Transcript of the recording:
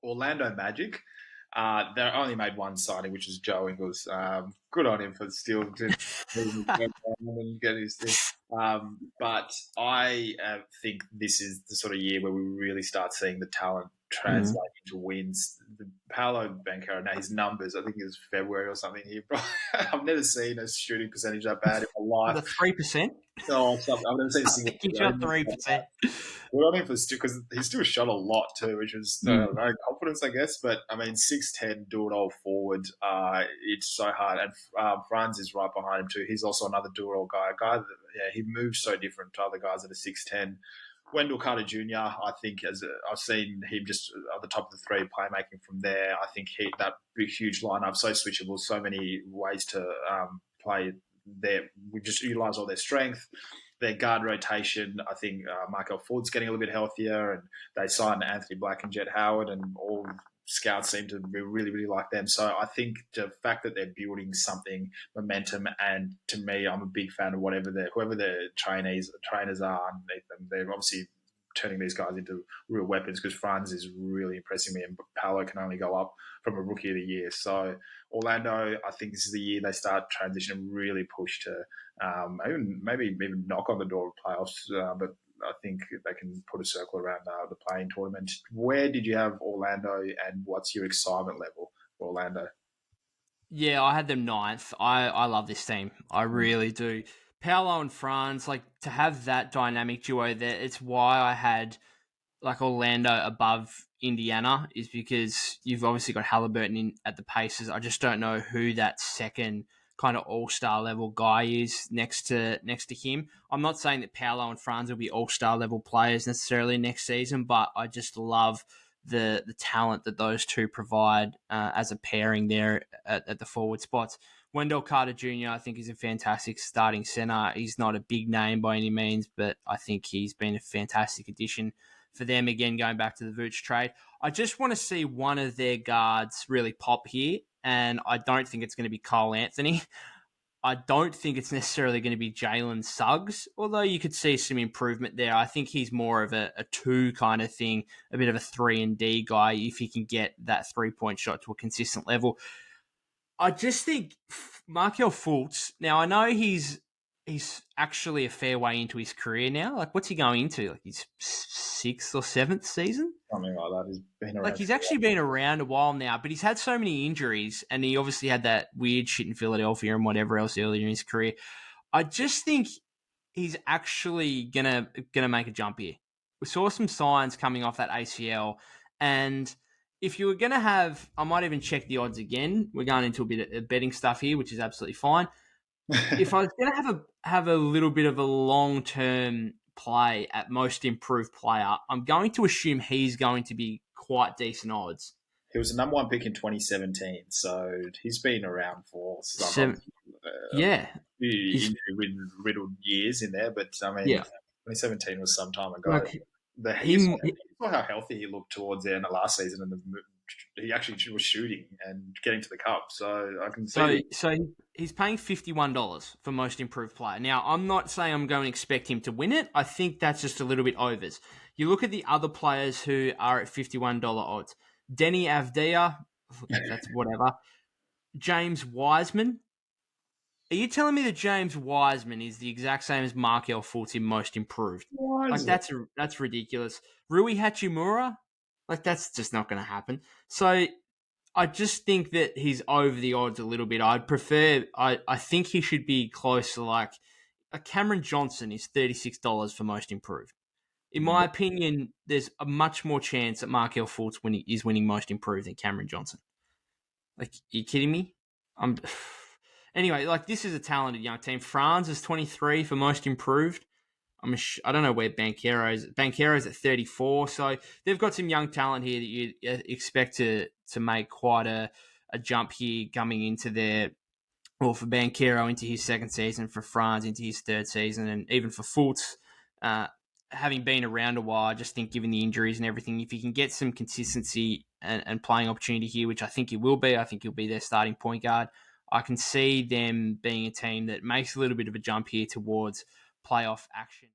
Orlando Magic. They only made one signing, which is Joe Ingles. Good on him for still just and get his thing. But I think this is the sort of year where we really start seeing the talent Mm. translate into wins. Paolo Banchero, now his numbers, I think it was February or something. I've never seen a shooting percentage that bad in my life. The 3%. No, I've never seen a single. He shot 3%. Good on him for still, because he still shot a lot too, which was very confidence, I guess. But I mean, 6'10", do it all forward. It's so hard, and Franz is right behind him too. He's also another do it all guy. A guy that he moves so different to other guys that are 6'10". Wendell Carter Jr. I think I've seen him just at the top of the three, playmaking from there. I think that big huge lineup, so switchable, so many ways to play there. We just utilize all their strength. Their guard rotation, I think Markel Ford's getting a little bit healthier, and they signed Anthony Black and Jet Howard, and all scouts seem to really, really like them. So I think the fact that they're building something, momentum, and to me, I'm a big fan of whoever their trainers are underneath them. They're obviously turning these guys into real weapons, because Franz is really impressing me, and Paolo can only go up from a rookie of the year. So Orlando, I think this is the year they start transitioning, really push to maybe even knock on the door of playoffs. But I think they can put a circle around the playing tournament. Where did you have Orlando, and what's your excitement level for Orlando? Yeah, I had them ninth. I love this team. I really do. Paolo and Franz, like, to have that dynamic duo there, it's why I had like Orlando above Indiana, is because you've obviously got Halliburton in at the Pacers. I just don't know who that second kind of all-star level guy is next to him. I'm not saying that Paolo and Franz will be all-star level players necessarily next season, but I just love the talent that those two provide as a pairing there at the forward spots. Wendell Carter Jr., I think, is a fantastic starting center. He's not a big name by any means, but I think he's been a fantastic addition for them, again, going back to the Vooch trade. I just want to see one of their guards really pop here, and I don't think it's going to be Cole Anthony. I don't think it's necessarily going to be Jalen Suggs, although you could see some improvement there. I think he's more of a two kind of thing, a bit of a 3-and-D guy, if he can get that three-point shot to a consistent level. I just think Markel Fultz, now I know he's actually a fair way into his career now. Like, what's he going into? Like, his 6th or 7th season? Something like that. He's been around. Like, he's actually been around a while now, but he's had so many injuries, and he obviously had that weird shit in Philadelphia and whatever else earlier in his career. I just think he's actually gonna make a jump here. We saw some signs coming off that ACL, and if you were gonna have, I might even check the odds again. We're going into a bit of betting stuff here, which is absolutely fine. If I was gonna have a little bit of a long-term play at most improved player, I'm going to assume he's going to be quite decent odds. He was the number one pick in 2017, so he's been around for some yeah, riddled years in there. But I mean, 2017 was some time ago. Like, He saw how healthy he looked towards the end of last season, and he actually was shooting and getting to the cup. So I can see. So he's paying $51 for most improved player. Now, I'm not saying I'm going to expect him to win it. I think that's just a little bit overs. You look at the other players who are at $51 odds. Denny Avdia, that's whatever. James Wiseman. Are you telling me that James Wiseman is the exact same as Markel Fultz in most improved? Like, that's ridiculous. Rui Hachimura? Like, that's just not going to happen. So I just think that he's over the odds a little bit. I think he should be close to, like, a Cameron Johnson is $36 for most improved. In my opinion, there's a much more chance that Markel Fultz is winning most improved than Cameron Johnson. Like, are you kidding me? Anyway, like, this is a talented young team. Franz is 23 for most improved. I don't know where Banchero is. Banchero's at 34, so they've got some young talent here that you expect to make quite a jump here coming into for Banchero into his second season, for Franz into his third season, and even for Fultz, having been around a while. I just think, given the injuries and everything, if he can get some consistency and playing opportunity here, which I think he will be, I think he'll be their starting point guard. I can see them being a team that makes a little bit of a jump here towards playoff action.